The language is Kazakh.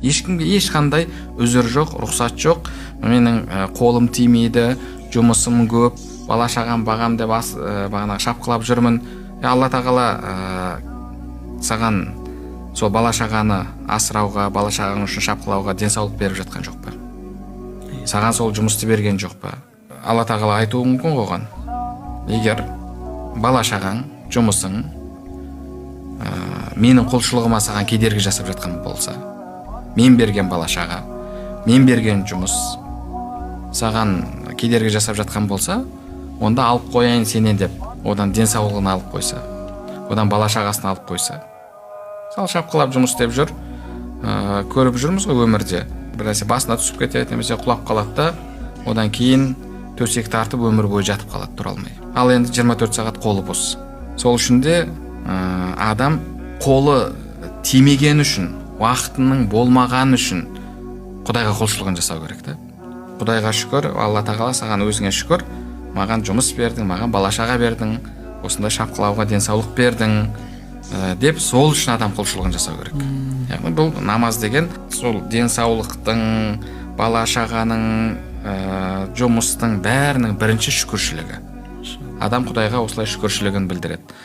Ешкімге ешқандай үзір жоқ, рұқсат жоқ. Менің қолым тимейді, жұмысым көп, бала шағам бағам деп бағана шапқылап жүрмін. Алла тағала саған сол бала шағаны асырауға, бала шағаң үшін шапқылауға денсаулық беріп жатқан жоқ па? Саған сол жұмысты берген жоқ па? Алла тағала айтуы мүмкін оған. Егер бала шағаң, жұмысың менің құлшылығыма саған кедергі жасап жатқан болса, мен берген бала шаға, мен берген жұмыс саған кедергі жасап жатқан болса, онда алып қояйын сенен деп, одан денсаулығын алып қойса, одан бала шағасын алып қойса. Сал шапқылап жұмыс істеп жүр, көріп жүрміз ғой өмірде. Бір нәрсе басына түсіп кетеді, немесе құлап қалады да, одан кейін төсек тартып өмір бойы жатып қалады, тұра алмай. Ал енді 24 сағат қолы бос. Сол үшін де адам қолы тимеген үшін, уақытының болмаған үшін Құдайға құлшылығын жасау керек та. Құдайға шүкір, Алла тағала саған өзіңе шүкір, маған жұмыс бердің, маған бала шаға бердің, осындай шапқылауға денсаулық бердің деп сол үшін адам құлшылығын жасау керек. Яғни бұл намаз деген сол денсаулықтың, бала шағаның, жұмыстың бәрінің бірінші шүкіршілігі. Адам Құдайға осылай шүкіршілігін білдіреді.